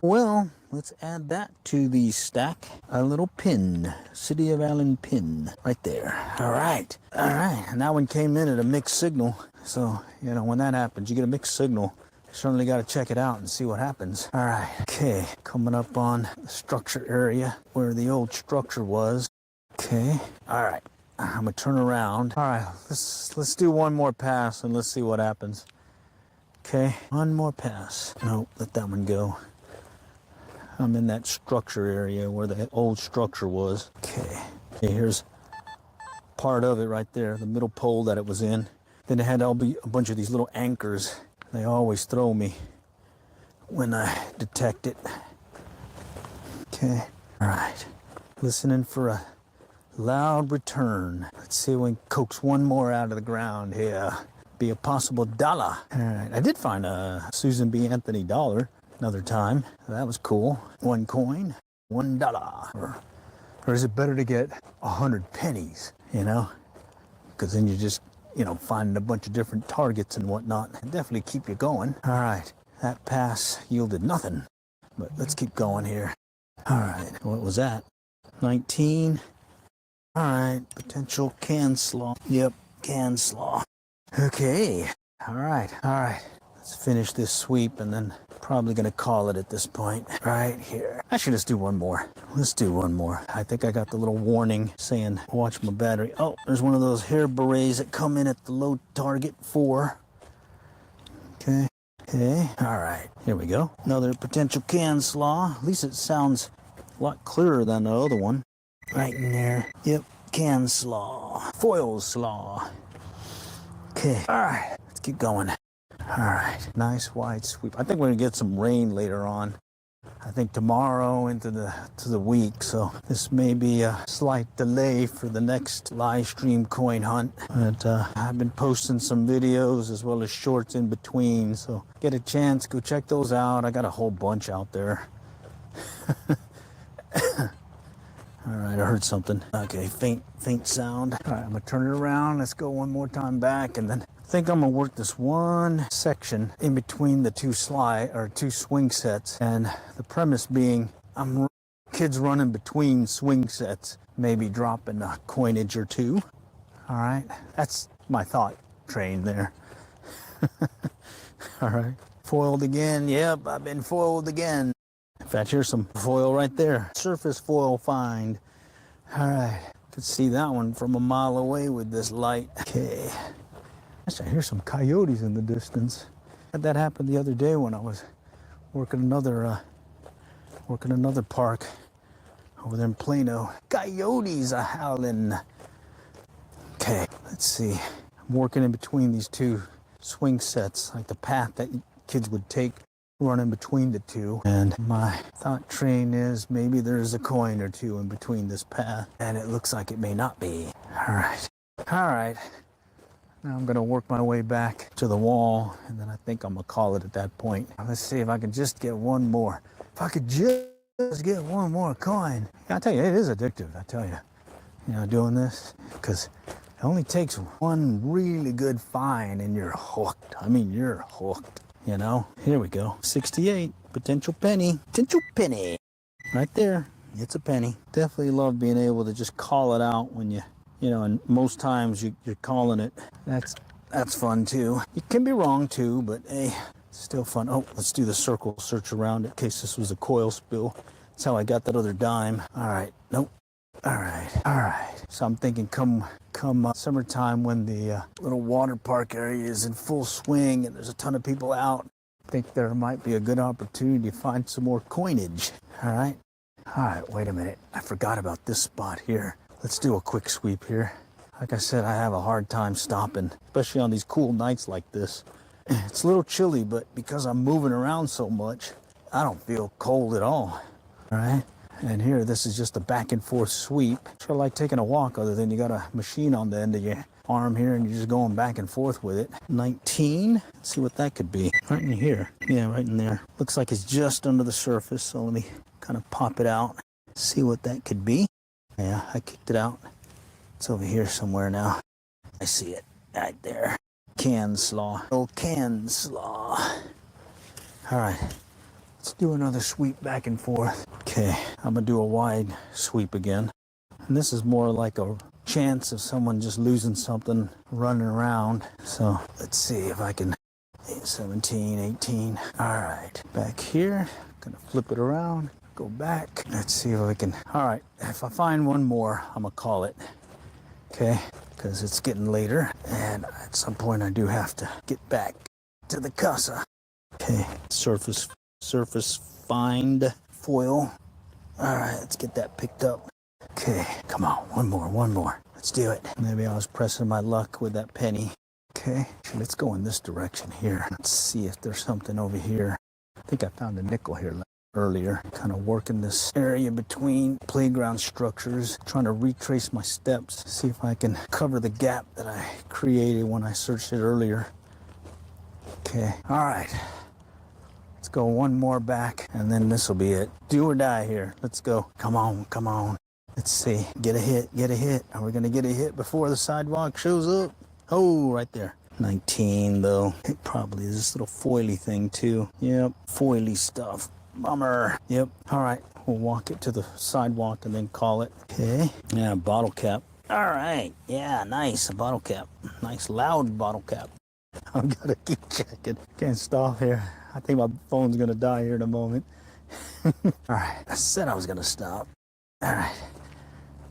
Well, let's add that to the stack. A little pin. City of Allen pin. Right there. All right. All right. And that one came in at a mixed signal. So, you know, when that happens, you get a mixed signal. You certainly got to check it out and see what happens. All right. Okay. Coming up on the structure area where the old structure was. Okay. All right. I'm gonna turn around. All right, let's do one more pass and let's see what happens. Okay, one more pass. Nope, let that one go. I'm in that structure area where the old structure was. Okay, here's part of it right there, the middle pole that it was in. Then it had a bunch of these little anchors. They always throw me when I detect it. Okay, all right, listening for a loud return. Let's see if we can coax one more out of the ground here. Be a possible dollar. All right, I did find a Susan B. Anthony dollar another time. That was cool. 1 coin, $1. Or is it better to get 100 pennies, you know? Because then you just, you know, finding a bunch of different targets and whatnot. Definitely keep you going. All right, that pass yielded nothing. But let's keep going here. All right, what was that? 19. All right, potential canslaw. Yep, canslaw. Okay, all right. Let's finish this sweep and then probably gonna call it at this point. Right here. Actually, let's do one more. Let's do one more. I think I got the little warning saying, watch my battery. Oh, there's one of those hair berets that come in at the low target 4. Okay, all right. Here we go. Another potential canslaw. At least it sounds a lot clearer than the other one. Right in there. Yep. Canslaw. Foil slaw. Okay. All right. Let's keep going. All right. Nice wide sweep. I think we're going to get some rain later on. I think tomorrow into the week. So this may be a slight delay for the next live stream coin hunt. But I've been posting some videos as well as shorts in between. So get a chance, go check those out. I got a whole bunch out there. All right, I heard heard something. Okay, faint sound. All right, I'm gonna turn it around. Let's go one more time back, and then I think I'm gonna work this one section in between the two swing sets. And the premise being, kids running between swing sets, maybe dropping a coinage or two. All right, that's my thought train there. All right, foiled again. Yep, I've been foiled again. In fact, here's some foil right there. Surface foil find. All right, could see that one from a mile away with this light. Okay, I hear some coyotes in the distance. Had that happen the other day when I was working another park over there in Plano. Coyotes are howling. Okay, let's see. I'm working in between these two swing sets, like the path that kids would take running between the two. And my thought train is maybe there's a coin or two in between this path, and it looks like it may not be. All right. Now I'm gonna work my way back to the wall, and then I think I'm gonna call it at that point. Let's see if I can just get one more. If I could just get one more coin. I tell you, it is addictive, I tell you. You know, doing this, because it only takes one really good find and you're hooked. I mean, you're hooked. You know, here we go. 68, potential penny. Potential penny. Right there, it's a penny. Definitely love being able to just call it out when you know, and most times you're calling it. That's fun too. You can be wrong too, but hey, it's still fun. Oh, let's do the circle search around it in case this was a coil spill. That's how I got that other dime. All right, nope. All right. So I'm thinking come summertime when the little water park area is in full swing and there's a ton of people out, I think there might be a good opportunity to find some more coinage. All right, wait a minute. I forgot about this spot here. Let's do a quick sweep here. Like I said, I have a hard time stopping, especially on these cool nights like this. It's a little chilly, but because I'm moving around so much, I don't feel cold at all. All right. And here, this is just a back and forth sweep. Sort of like taking a walk, other than you got a machine on the end of your arm here and you're just going back and forth with it. 19, let's see what that could be. Right in here, yeah, right in there. Looks like it's just under the surface, so let me kind of pop it out, see what that could be. Yeah, I kicked it out. It's over here somewhere now. I see it, right there. Can slaw, oh, can slaw. All right. Let's do another sweep back and forth. Okay, I'm gonna do a wide sweep again. And this is more like a chance of someone just losing something, running around. So let's see if I can, 17, 18. All right, back here, gonna flip it around, go back. Let's see if I can, all right, if I find one more, I'm gonna call it. Okay, because it's getting later. And at some point I do have to get back to the casa. Okay, surface find foil. All right, let's get that picked up. Okay, come on, one more. Let's do it. Maybe I was pressing my luck with that penny. Okay, let's go in this direction here. Let's see if there's something over here. I think I found a nickel here earlier. Kind of working this area between playground structures, trying to retrace my steps, see if I can cover the gap that I created when I searched it earlier. Okay, all right. Let's go one more back, and then this will be it. Do or die here. Let's go. Come on. Let's see. Get a hit. Are we going to get a hit before the sidewalk shows up? Oh, right there. 19, though. It probably is this little foily thing, too. Yep, foily stuff. Bummer. Yep. All right. We'll walk it to the sidewalk and then call it. Okay. Yeah, bottle cap. All right. Yeah, nice. A bottle cap. Nice, loud bottle cap. I've got to keep checking. Can't stop here. I think my phone's going to die here in a moment. All right. I said I was going to stop. All right.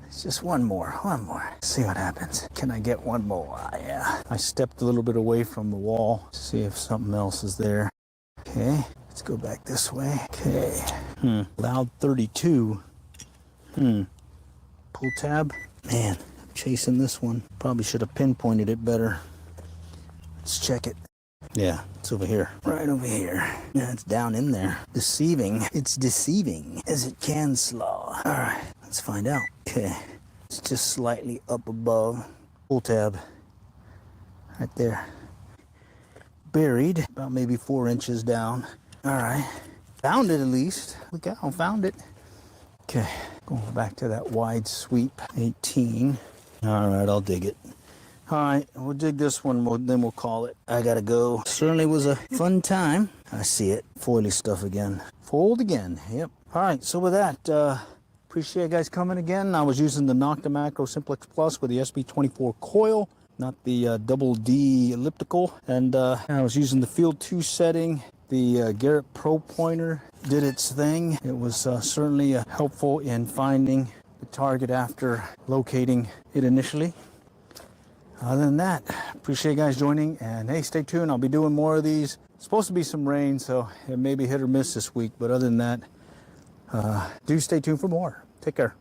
It's just one more. See what happens. Can I get one more? Yeah. I stepped a little bit away from the wall. See if something else is there. Okay. Let's go back this way. Okay. Loud 32. Pull tab. Man, I'm chasing this one. Probably should have pinpointed it better. Let's check it. Yeah, it's over here. Right over here. Yeah, it's down in there. Deceiving. It's deceiving as it can slaw. All right, let's find out. Okay, it's just slightly up above. Pull tab. Right there. Buried. About maybe 4 inches down. All right. Found it at least. Look out, found it. Okay, going back to that wide sweep, 18. All right, I'll dig it. All right, we'll dig this one, then we'll call it. I gotta go. Certainly was a fun time. I see it. Foily stuff again. Fold again. Yep. All right, so with that, appreciate you guys coming again. I was using the Nocta Macro Simplex Plus with the SB24 coil, not the double D elliptical. And I was using the Field 2 setting. The Garrett Pro pointer did its thing. It was certainly helpful in finding the target after locating it initially. Other than that, appreciate you guys joining, and hey, stay tuned. I'll be doing more of these. It's supposed to be some rain, so it may be hit or miss this week, but other than that, do stay tuned for more. Take care.